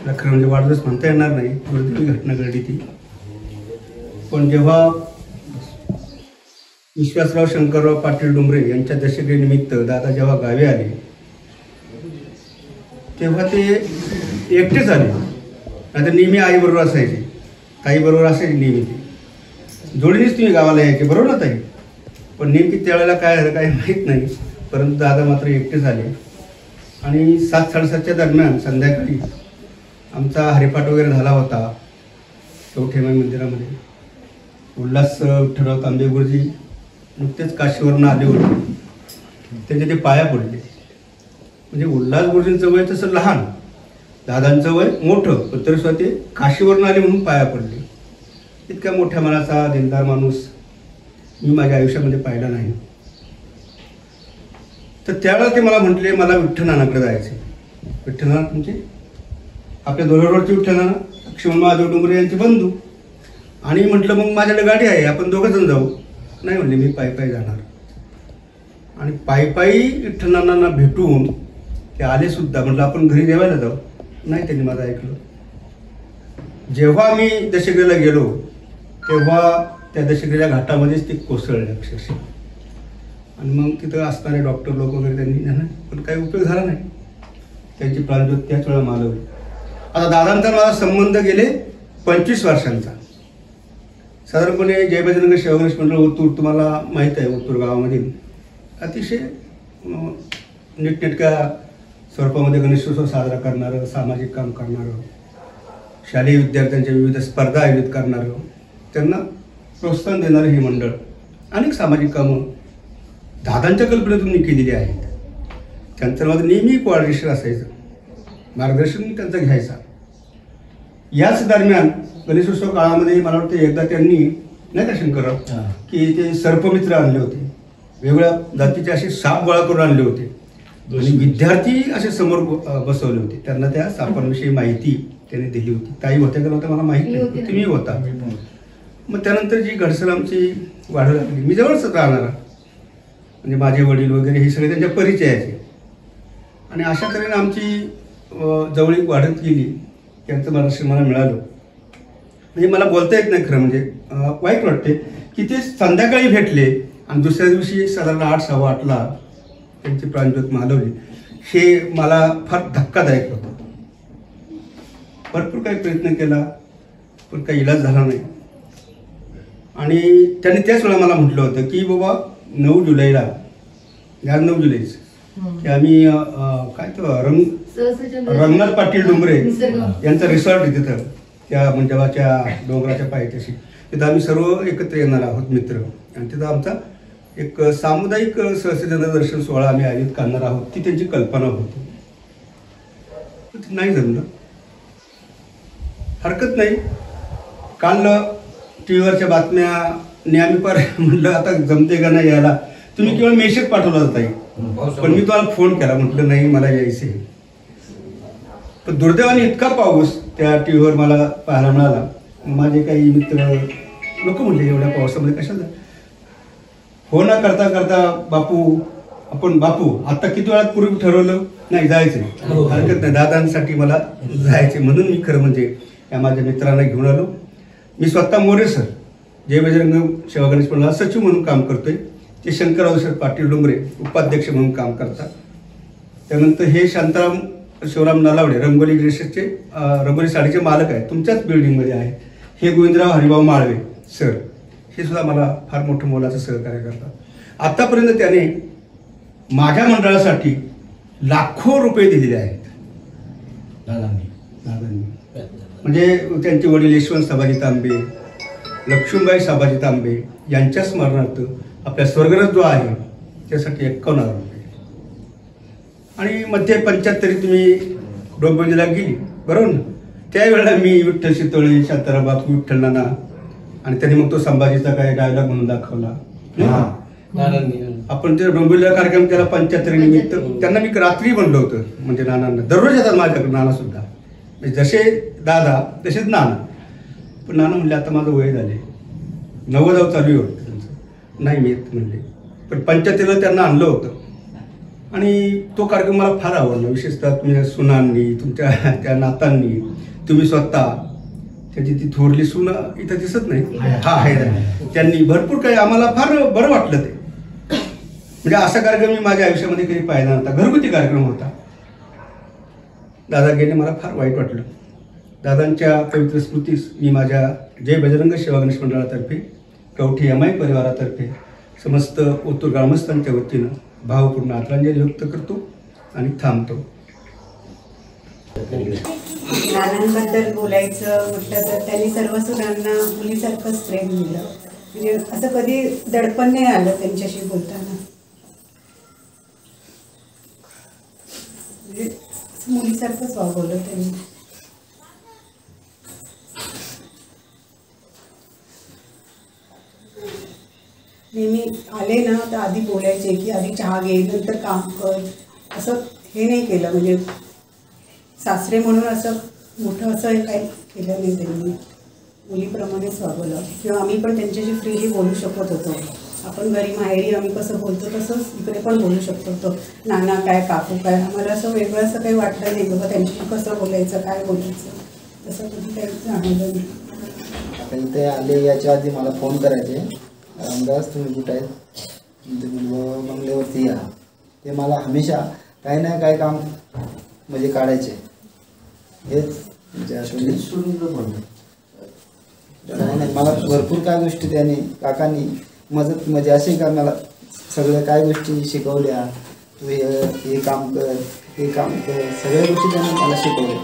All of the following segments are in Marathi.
खरं म्हणजे वाढदिवस म्हणता येणार नाही, दुर्दैवी घटना घडली ती. पण जेव्हा विश्वासराव शंकरराव पाटील डुमरे यांच्या दशकेनिमित्त दादा जेव्हा गावी आले तेव्हा ते एकटेच आले. आता नेहमी आईबरोबर असायचे, ताईबरोबर असायचे नेहमी, ते जोडीनेच तुम्ही गावाला यायचे, बरोबर ना ताई? पण नेमकी त्यावेळेला काय झालं काही माहीत नाही, परंतु दादा मात्र एकटेच आले. आणि 7-7:30च्या दरम्यान संध्याकाळी आमचा हरिपाठ वगैरे झाला होता कवठेमाई मंदिरामध्ये. उल्हास विठ्ठलराव तांबे गुरुजी नुकतेच काशीवरून आले होते, त्यांचे ते पाया पडले. म्हणजे उल्हास गुरुजींचं वय तसं लहान, दादांचं वय मोठं, पण तरी सुद्धा ते काशीवरून आले म्हणून पाया पडले. इतक्या मोठ्या मनाचा दिलदार माणूस मी माझ्या आयुष्यामध्ये पाहिला नाही. तर त्यावेळेला ते मला म्हटले मला विठ्ठलनानाकडे जायचे. विठ्ठलनाना म्हणजे आपल्या दोरवरचे विठ्ठलनाना लक्ष्मण महादेव डुमरे यांचे बंधू. आणि म्हटलं मग माझ्याकडे गाडी आहे, आपण दोघं जण जाऊ. नाही म्हणले, मी पायी जाणार. आणि पायी विठ्ठलनानांना भेटून ते आले सुद्धा. म्हटलं आपण घरी जेवायला जाऊ. नाही, त्यांनी माझं ऐकलं. जेव्हा मी दशग्रीला गेलो तेव्हा त्या दशग्रीच्या घाटामध्येच ते कोसळले अक्षरशः. आणि मग तिथं असणारे डॉक्टर लोक वगैरे त्यांनी पण काही उपयोग झाला नाही. त्यांची प्राणज्योत त्याच वेळा मालवली. आता दादांचा माझा संबंध गेले 25 वर्षांचा. साधारणपणे जय बजरंग सेवा गणेश मंडळ ओतूर तुम्हाला माहीत आहे, ओतूर गावामधील अतिशय नीटनेटक्या स्वरूपामध्ये गणेशोत्सव साजरा करणारं, सामाजिक काम करणारं, शालेय विद्यार्थ्यांच्या विविध स्पर्धा आयोजित करणारं, त्यांना प्रोत्साहन देणारं हे मंडळ. अनेक सामाजिक कामं दादांच्या कल्पनेतून मी केलेली आहेत. त्यांचं माझं नेहमी कोऑर्डिनेशन असायचं, मार्गदर्शन त्यांचं घ्यायचा. याच दरम्यान गणेशोत्सव काळामध्ये मला वाटतं एकदा त्यांनी नाही का शंकरराव की ते सर्पमित्र आणले होते, वेगवेगळ्या जातीचे असे साप गोळा करून आणले होते आणि विद्यार्थी असे समोर बसवले होते. त्यांना त्या सापांविषयी माहिती त्यांनी दिली होती. ताई होत्या का नव्हत्या मला माहिती नाही, तुम्ही होता. मग त्यानंतर जी घडसर आमची वाढू लागली, मी जवळच राहणारा, म्हणजे माझे वडील वगैरे हे सगळे त्यांच्या परिचयाचे. आणि अशा तऱ्हेने आमची जवळीक वाढत गेली. त्यांचं मार्गदर्शन मला मिळालं. म्हणजे मला बोलता येत नाही खरं म्हणजे वाईट वाटते की ते संध्याकाळी भेटले आणि दुसऱ्या दिवशी साधारण 8-8:15ला त्यांची प्राणज्योत मालवली. हे मला फार धक्कादायक होतं. भरपूर काही प्रयत्न केला पण काही इलाज झाला नाही. आणि त्यांनी त्याच वेळा मला म्हटलं होतं की बाबा 9 जुलैला, आज 9 जुलैच की आम्ही काय तो रंगनाथ पाटील डुमरे यांचा रिसॉर्ट आहे तिथं, त्या मंजवाच्या डोंगराच्या पायथ्याशी. तिथं आम्ही सर्व एकत्र येणार आहोत मित्र. आणि तिथं आमचा एक सामुदायिक सहस्त्रचंद्र दर्शन सोहळा आम्ही आयोजित करणार आहोत, ती त्यांची कल्पना होती. नाही जमलं, हरकत नाही. काल टी व्हीवरच्या बातम्याने आम्ही पर म्हटलं आता जमते का नाही यायला. तुम्ही केवळ मेसेज पाठवला होता, पण मी तुम्हाला फोन केला, म्हटलं नाही मला यायचे. पण दुर्दैवाने इतका पाऊस त्या टी व्हीवर मला पाहायला मिळाला. माझे काही मित्र लोक म्हटले एवढ्या पावसामध्ये कशाला. हो ना करता करता बापू आता किती वेळात पूर्वी ठरवलं नाही जायचं, हरकत नाही, दादांसाठी मला जायचे. म्हणून मी खरं म्हणजे या माझ्या मित्रांना घेऊन आलो. मी स्वतः मोरे सर जय बजरंग सेवा गणेश मंडळात सचिव म्हणून काम करतोय. ते शंकरराव सर पाटील डुमरे उपाध्यक्ष म्हणून काम करतात. त्यानंतर हे शांताराम शिवराम नलावडे रंगोली ड्रेसेसचे रंगोली साडीचे मालक आहेत, तुमच्याच बिल्डिंगमध्ये आहे. हे गोविंदराव हरिभाऊ माळवे सर, हे सुद्धा मला फार मोठं मोलाचं सहकार्य करतात. आतापर्यंत त्याने माझ्या मंडळासाठी लाखो रुपये दिलेले आहेत दादांनी. म्हणजे त्यांचे वडील यशवंत साबाजी तांबे, लक्ष्मीबाई साबाजी तांबे यांच्या स्मरणार्थ आपल्या स्वर्गरथ जो आहे त्यासाठी 51,000 रुपये. आणि मध्ये 75 तुम्ही डोंबिवलीला गेली बरोबर ना, त्यावेळेला मी विठ्ठल शितोळे, शांताराम बापू, विठ्ठलनाना आणि त्यांनी मग तो संभाजीचा काय डायलॉग म्हणून दाखवला. आपण ते डोंबिवलीला कार्यक्रम केला 75 निमित्त. त्यांना मी रात्री म्हणलं होतं, म्हणजे नानांना दररोज येतात माझ्याकडे नाना सुद्धा, म्हणजे जसे दादा तसेच नाना. पण नाना म्हणले आता माझं वय झाले, 90 चालू आहे त्यांचं, नाही मी येत म्हणले. पण 75ला त्यांना आणलं होतं. आणि तो कार्यक्रम मला फार आवडला. विशेषतः तुमच्या सुनांनी, तुमच्या त्या नातांनी, तुम्ही स्वतः, त्याची ती थोरली सुना इथं दिसत नाही, हा आहे, त्यांनी भरपूर काही आम्हाला फार बरं वाटलं. ते म्हणजे असा कार्यक्रम मी माझ्या आयुष्यामध्ये कधी पाहिला नव्हता. घरगुती कार्यक्रम होता. दादा गेले, मला फार वाईट वाटलं. दादांच्या पवित्र स्मृतीस मी माझ्या जय बजरंग सेवा गणेश मंडळातर्फे, कवठी एम.आय. परिवारातर्फे, समस्त ओतूर ग्रामस्थांच्या वतीनं भावपूर्ण आदरांजली व्यक्त करतो आणि थांबतो. दादांबद्दल बोलायचं म्हटलं तर त्यांनी सर्व सुनांना मुलीसारखंच प्रेम दिलं. म्हणजे असं कधी दडपण नाही आलं त्यांच्याशी बोलताना. म्हणजे मुलीसारखंच वागवलं त्यांनी. नेहमी आले ना तर आधी बोलायचे की आधी चहा घे, नंतर काम कर, असं हे नाही केलं. म्हणजे सासरे म्हणून असं मोठं असं काही केलं नाही त्यांनी. मुलीप्रमाणेच वागवलं. किंवा आम्ही पण त्यांच्याशी फ्रीली बोलू शकत होतो. आपण घरी माहेरी आम्ही कसं बोलतो तसंच इकडे पण बोलू शकत होतो. नाना काय, काकू काय, आम्हाला असं वेगळं असं काही वाटलं नाही बाबा त्यांच्याशी कसं बोलायचं, काय बोलायचं, तसं कधी काही जाणवलं नाही. आता इथे आले याच्या आधी मला फोन करायचे, रामदास तुम्ही कुठं आहेत, बंगल्यावरती या. ते मला हमेशा काही ना काही काम म्हणजे काढायचे. हेच म्हणजे नाही, मला भरपूर काय गोष्टी त्यांनी, काकांनी मदत म्हणजे असे का मला सगळ्या काय गोष्टी शिकवल्या. तू हे काम कर, हे काम कर, सगळ्या गोष्टी त्यांनी मला शिकवल्या.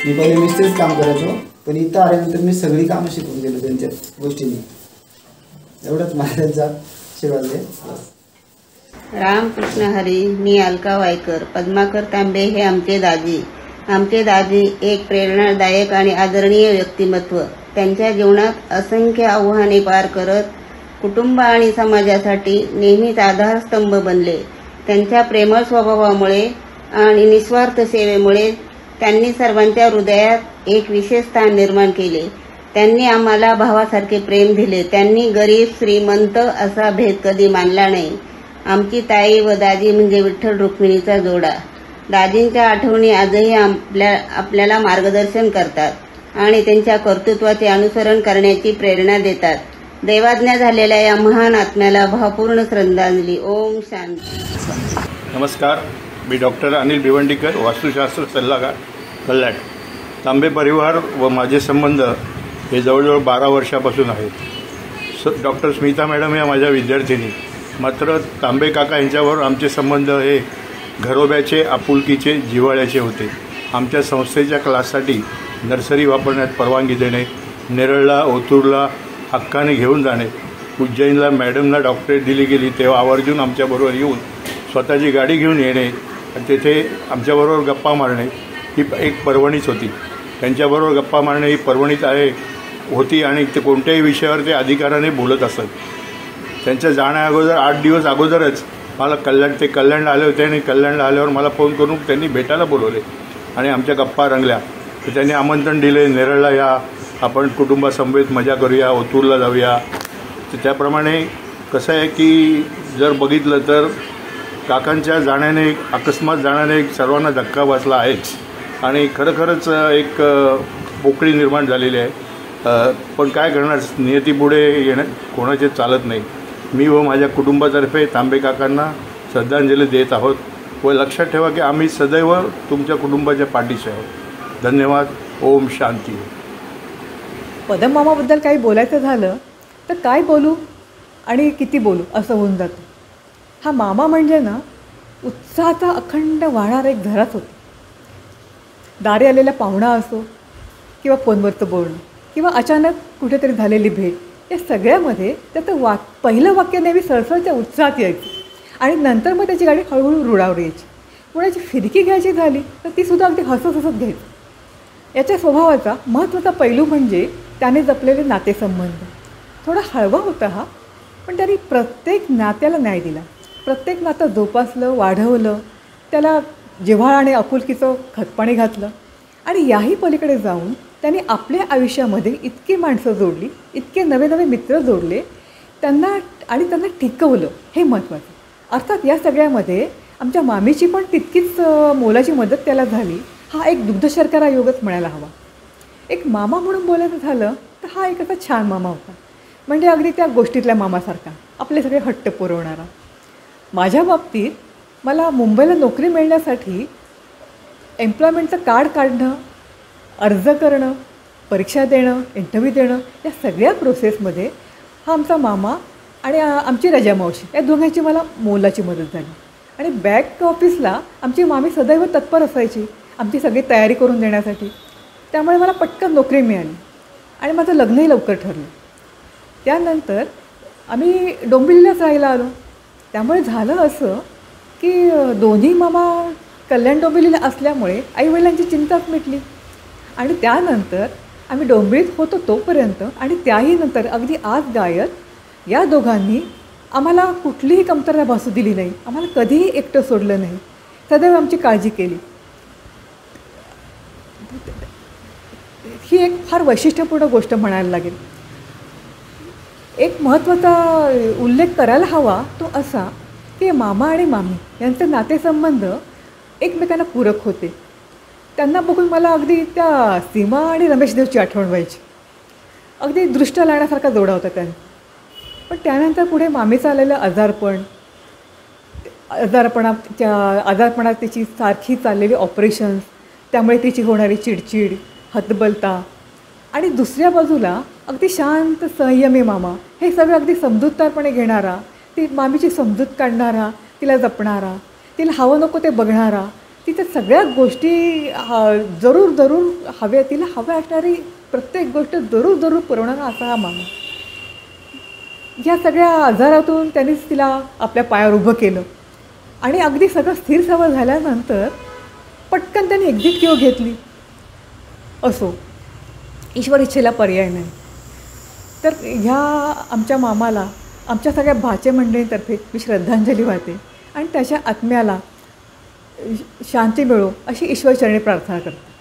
मी पहिले मिस्त्रीच काम करायचो, पण इथं आल्यानंतर मी सगळी कामं शिकून गेलो त्यांच्या गोष्टींनी. एवढंच मला त्यांचा शिवाय आहे. रामकृष्ण हरी. मी अलका वायकर. पद्माकर तांबे हे आमचे दाजी. आमचे दाजी एक प्रेरणादायक आणि आदरणीय व्यक्तिमत्व. त्यांच्या जीवनात असंख्य आव्हाने पार करत कुटुंब आणि समाजासाठी नेहमीच आधारस्तंभ बनले. त्यांच्या प्रेमळ स्वभावामुळे आणि निस्वार्थ सेवेमुळे त्यांनी सर्वांच्या हृदयात एक विशेष स्थान निर्माण केले. त्यांनी आम्हाला भावासारखे प्रेम दिले. त्यांनी गरीब श्रीमंत असा भेद कधी मानला नाही. आमची ताई व दाजी म्हणजे विठ्ठल रुक्मिणीचा जोडा. दाजींच्या आठवणी आजही आपल्याला मार्गदर्शन करतात आणि त्यांच्या कर्तृत्वाचे अनुसरण करण्याची प्रेरणा देतात. दैवाज्ञा झालेल्या या महान आत्म्याला भावपूर्ण श्रद्धांजली. ओम शांती. नमस्कार. मी डॉक्टर अनिल भिवंडीकर, वास्तुशास्त्र सल्लागार, कल्याण. तांबे परिवार व माझे संबंध हे जवळजवळ 12 वर्षापासून आहेत. डॉक्टर स्मिता मॅडम या माझ्या विद्यार्थिनी. मात्र तांबे काका यांच्यावर आमचे संबंध हे घरोब्याचे, आपुलकीचे, जिव्हाळ्याचे होते. आमच्या संस्थेच्या क्लाससाठी नर्सरी वापरण्यात परवानगी देणे, नेरळला, ओतूरला हक्काने घेऊन जाणे, उज्जैनला मॅडमना डॉक्टरेट दिली गेली तेव्हा आवर्जून आमच्याबरोबर येऊन स्वतःची गाडी घेऊन येणे, तेथे आमच्याबरोबर गप्पा मारणे ही एक पर्वणीच होती. त्यांच्याबरोबर गप्पा मारणे ही पर्वणीच होती आणि ते कोणत्याही विषयावर ते अधिकाराने बोलत असत. त्यांच्या जाण्याअगोदर 8 दिवस अगोदरच मला कल्याणला आले होते आणि कल्याणला आल्यावर मला फोन करून त्यांनी भेटायला बोलवले आणि आमच्या गप्पा रंगल्या. तर त्यांनी आमंत्रण दिले, नेरळला या, आपण कुटुंबासमवेत मजा करूया, ओतूरला जाऊया. तर त्याप्रमाणे कसं आहे की जर बघितलं तर काकांच्या जाण्याने, अकस्मात जाण्याने सर्वांना धक्का बसला आहेच आणि खरंच एक पोकळी निर्माण झालेली आहे. पण काय करणार, नियतीपुढे येणं कोणाचे चालत नाही. मी व माझ्या कुटुंबातर्फे तांबे काकांना श्रद्धांजली देत आहोत व लक्षात ठेवा की आम्ही सदैव तुमच्या कुटुंबाच्या पाठीशी आहोत. धन्यवाद. ओम शांती. पदममामाबद्दल काही बोलायचं झालं तर काय बोलू आणि किती बोलू असं होऊन जातं. हा मामा म्हणजे ना उत्साहाचा अखंड वाहणारा एक धराच होता. दारी आलेला पाहुणा असो किंवा फोनवरचं बोलणं किंवा अचानक कुठेतरी झालेली भेट, या सगळ्यामध्ये त्याचं पहिलं वाक्य नेहमी सळसळच्या उत्साहात यायचं आणि नंतर मग त्याची गाडी हळूहळू रुळावर यायची. कोणाची फिरकी घ्यायची झाली तर तीसुद्धा अगदी हसत घ्यायची. याच्या स्वभावाचा महत्त्वाचा पैलू म्हणजे त्याने जपलेले नातेसंबंध. थोडा हळवा होता हा, पण त्यांनी प्रत्येक नात्याला न्याय दिला. प्रत्येक नातं जोपासलं, वाढवलं, त्याला जिव्हाळा आणि आपुलकीचं खतपाणी घातलं आणि याही पलीकडे जाऊन त्यांनी आपल्या आयुष्यामध्ये इतकी माणसं जोडली, इतके नवे नवे मित्र जोडले, त्यांना टिकवलं, हे महत्त्वाचं. अर्थात या सगळ्यामध्ये आमच्या मामीची पण तितकीच मोलाची मदत त्याला झाली. हा एक दुग्धशर्करा योगच म्हणायला हवा. एक मामा म्हणून बोलायचं झालं तर हा एक असा छान मामा होता, म्हणजे अगदी त्या गोष्टीतल्या मामासारखा, आपले सगळे हट्ट पुरवणारा. माझ्या बाबतीत मला मुंबईला नोकरी मिळण्यासाठी एम्प्लॉयमेंटचं कार्ड काढणं, अर्ज करणं, परीक्षा देणं, इंटरव्ह्यू देणं, या सगळ्या प्रोसेसमध्ये हा आमचा मामा आणि आमची रजा मावशी या दोघांची मला मोलाची मदत झाली. आणि बॅक ऑफिसला आमची मामी सदैव तत्पर असायची आमची सगळी तयारी करून देण्यासाठी. त्यामुळे मला पटकन नोकरी मिळाली आणि माझं लग्नही लवकर ठरलं. त्यानंतर आम्ही डोंबिवलीलाच राहायला आलो. त्यामुळे झालं असं की दोन्ही मामा कल्याण डोंबिवलीला असल्यामुळे आईवडिलांची चिंताच मिटली. आणि त्यानंतर आम्ही डोंबिवलीत होतो तोपर्यंत आणि त्याही नंतर अगदी आज गायत या दोघांनी आम्हाला कुठलीही कमतरता भासू दिली नाही. आम्हाला कधीही एकटं सोडलं नाही, सदैव आमची काळजी केली. ही एक फार वैशिष्ट्यपूर्ण गोष्ट म्हणायला लागेल. एक महत्त्वाचा उल्लेख करायला हवा तो असा की मामा आणि मामी यांचे नातेसंबंध एकमेकांना पूरक होते. त्यांना बघून मला अगदी त्या सीमा आणि रमेशदेवची आठवण व्हायची. अगदी दृष्ट लावण्यासारखा जोडा होता त्यांनी. पण त्यानंतर पुढे मामीचं आलेलं आजारपणात तिची सारखी चाललेली ऑपरेशन्स, त्यामुळे तिची होणारी चिडचिड, हतबलता, आणि दुसऱ्या बाजूला अगदी शांत संयमी मामा, हे सगळं अगदी समजूतदारपणे घेणारा, ती मामीची समजूत काढणारा, तिला जपणारा, तिला हवं नको ते बघणारा, तिच्या सगळ्या गोष्टी जरूर हव्या, तिला हव्या असणारी प्रत्येक गोष्ट जरूर पुरवणारा असा हा मामा. या सगळ्या आजारातून त्यांनीच तिला आपल्या पायावर उभं केलं. आणि अगदी सगळं स्थिर सवय झाल्यानंतर पटकन त्यांनी एक्झिट घेतली. असो, ईश्वर इच्छेला पर्याय नाही. तर ह्या आमच्या मामाला आमच्या सगळ्या भाचे मंडळींतर्फे मी श्रद्धांजली वाहते आणि त्याच्या आत्म्याला शांती मिळो अशी ईश्वरचरणी प्रार्थना करते.